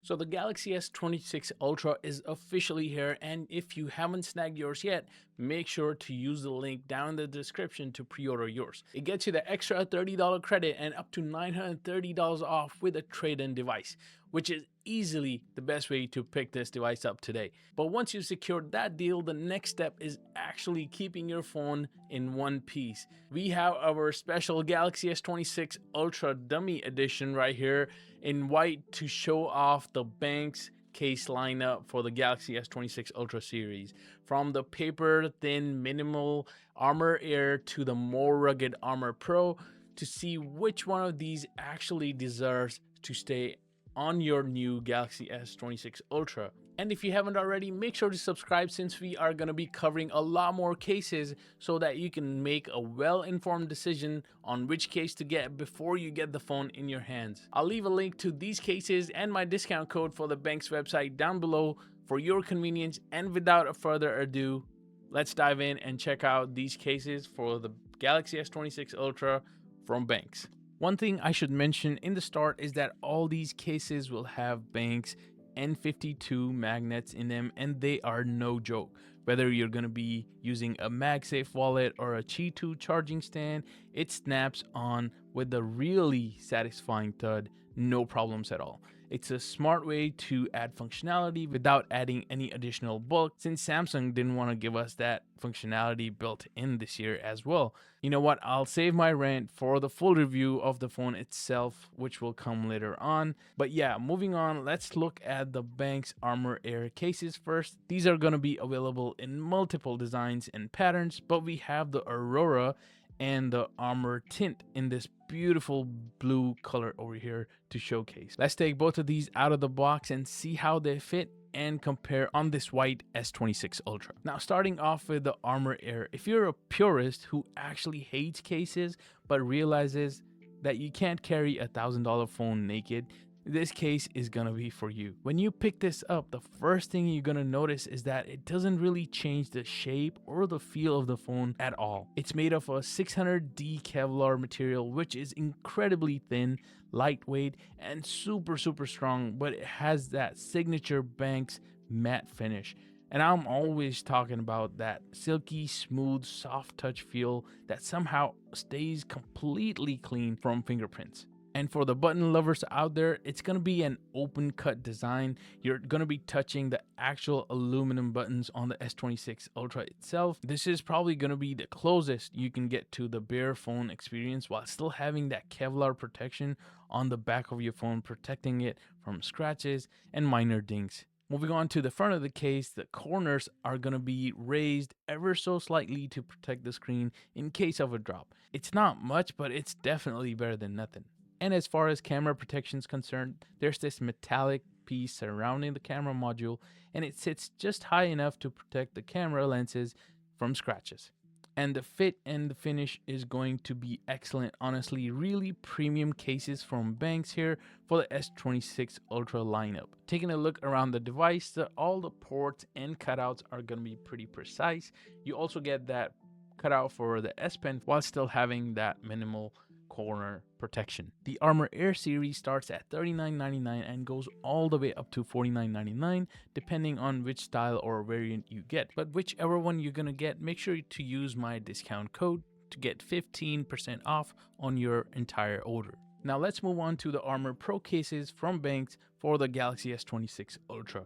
So the Galaxy S26 Ultra is officially here, and if you haven't snagged yours yet, make sure to use the link down in the description to pre-order yours. It gets you the extra $30 credit and up to $930 off with a trade-in device, which is easily the best way to pick this device up today. But once you've secured that deal, the next step is actually keeping your phone in one piece. We have our special Galaxy S26 Ultra Dummy Edition right here in white to show off the Benks case lineup for the Galaxy S26 Ultra series. From the paper thin minimal Armor Air to the more rugged Armor Pro, to see which one of these actually deserves to stay on your new Galaxy S26 Ultra. And if you haven't already, make sure to subscribe, since we are going to be covering a lot more cases so that you can make a well-informed decision on which case to get before you get the phone in your hands. I'll leave a link to these cases and my discount code for the Benks website down below for your convenience. And without further ado, let's dive in and check out these cases for the Galaxy S26 Ultra from Benks. One thing I should mention in the start is that all these cases will have Benks N52 magnets in them, and they are no joke. Whether you're going to be using a MagSafe wallet or a Qi 2 charging stand, it snaps on with a really satisfying thud, no problems at all. It's a smart way to add functionality without adding any additional bulk, since Samsung didn't want to give us that functionality built in this year as well. You know what, I'll save my rant for the full review of the phone itself, which will come later on. But yeah, moving on, let's look at the Benks Armor Air cases first. These are going to be available in multiple designs and patterns, but we have the Aurora and the Armor Tint in this beautiful blue color over here to showcase. Let's take both of these out of the box and see how they fit and compare on this white S26 Ultra. Now, starting off with the Armor Air, if you're a purist who actually hates cases but realizes that you can't carry a $1,000 phone naked, this case is gonna be for you. When you pick this up, the first thing you're gonna notice is that it doesn't really change the shape or the feel of the phone at all. It's made of a 600D Kevlar material, which is incredibly thin, lightweight, and super strong, but it has that signature Benks matte finish. And I'm always talking about that silky, smooth, soft touch feel that somehow stays completely clean from fingerprints. And for the button lovers out there, it's going to be an open cut design. You're going to be touching the actual aluminum buttons on the S26 Ultra itself. This is probably going to be the closest you can get to the bare phone experience while still having that Kevlar protection on the back of your phone, protecting it from scratches and minor dings. Moving on to the front of the case, the corners are going to be raised ever so slightly to protect the screen in case of a drop. It's not much, but it's definitely better than nothing. And as far as camera protection is concerned, there's this metallic piece surrounding the camera module, and it sits just high enough to protect the camera lenses from scratches. And the fit and the finish is going to be excellent. Honestly, really premium cases from Benks here for the S26 Ultra lineup. Taking a look around the device, all the ports and cutouts are going to be pretty precise. You also get that cutout for the S Pen while still having that minimal corner protection. The Armor Air series starts at $39.99 and goes all the way up to $49.99 depending on which style or variant you get. But whichever one you're gonna get, make sure to use my discount code to get 15% off on your entire order. Now let's move on to the Armor Pro cases from Benks for the Galaxy S26 Ultra.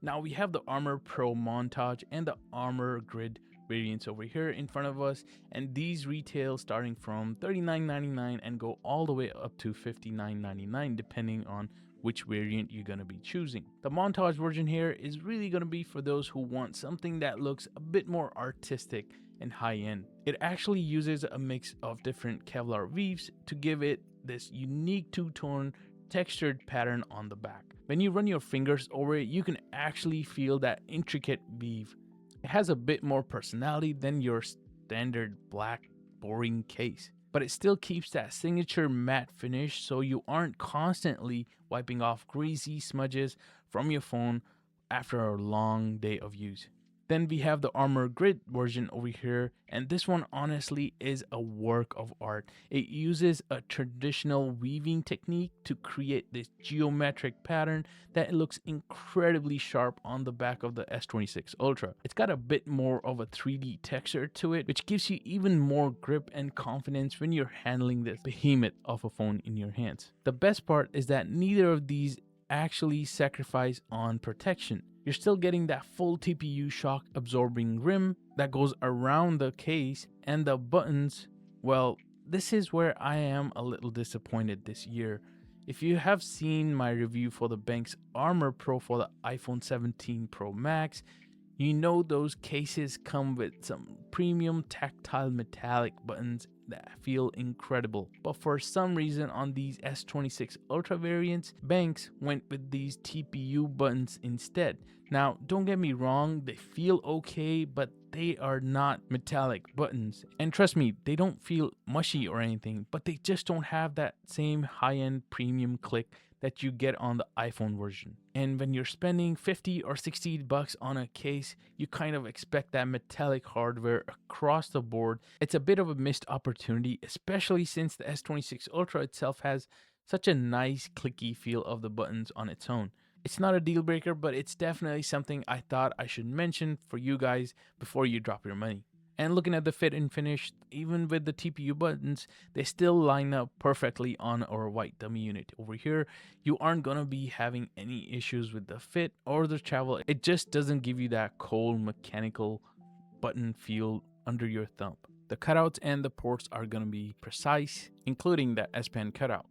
Now we have the Armor Pro Montage and the Armor Grid variants over here in front of us, and these retail starting from $39.99 and go all the way up to $59.99 depending on which variant you're going to be choosing. The Montage version here is really going to be for those who want something that looks a bit more artistic and high-end. It actually uses a mix of different Kevlar weaves to give it this unique two-tone textured pattern on the back. When you run your fingers over it, you can actually feel that intricate weave. It has a bit more personality than your standard black boring case, but it still keeps that signature matte finish so you aren't constantly wiping off greasy smudges from your phone after a long day of use. Then we have the Armor Grid version over here, and this one honestly is a work of art. It uses a traditional weaving technique to create this geometric pattern that looks incredibly sharp on the back of the S26 Ultra. It's got a bit more of a 3D texture to it, which gives you even more grip and confidence when you're handling this behemoth of a phone in your hands. The best part is that neither of these actually sacrifice on protection. You're still getting that full TPU shock absorbing rim that goes around the case, and the buttons, well, this is where I am a little disappointed this year. If you have seen my review for the Benks Armor Pro for the iPhone 17 Pro Max, you know those cases come with some premium tactile metallic buttons that feel incredible. But for some reason on these S26 Ultra variants, Benks went with these TPU buttons instead. Now, don't get me wrong, they feel okay, but they are not metallic buttons. And trust me, they don't feel mushy or anything, but they just don't have that same high-end premium click that you get on the iPhone version. And when you're spending 50 or 60 bucks on a case, you kind of expect that metallic hardware across the board. It's a bit of a missed opportunity, especially since the S26 Ultra itself has such a nice clicky feel of the buttons on its own. It's not a deal breaker, but it's definitely something I thought I should mention for you guys before you drop your money. And looking at the fit and finish, even with the TPU buttons, they still line up perfectly on our white dummy unit. Over here, you aren't going to be having any issues with the fit or the travel. It just doesn't give you that cold mechanical button feel under your thumb. The cutouts and the ports are going to be precise, including that S Pen cutout.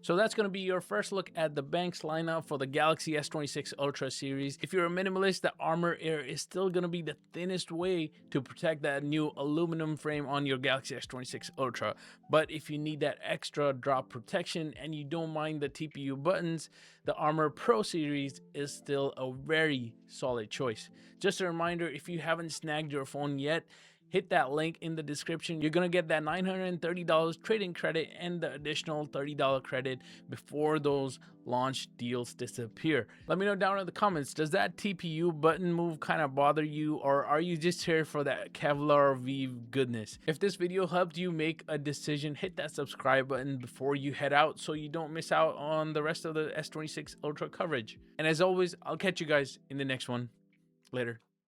So that's going to be your first look at the Benks lineup for the Galaxy S26 Ultra series. If you're a minimalist, the Armor Air is still going to be the thinnest way to protect that new aluminum frame on your Galaxy S26 Ultra. But if you need that extra drop protection and you don't mind the TPU buttons, the Armor Pro series is still a very solid choice. Just a reminder, if you haven't snagged your phone yet, hit that link in the description. You're going to get that $930 trade-in credit and the additional $30 credit before those launch deals disappear. Let me know down in the comments, does that TPU button move kind of bother you, or are you just here for that Kevlar weave goodness? If this video helped you make a decision, hit that subscribe button before you head out so you don't miss out on the rest of the S26 Ultra coverage. And as always, I'll catch you guys in the next one. Later.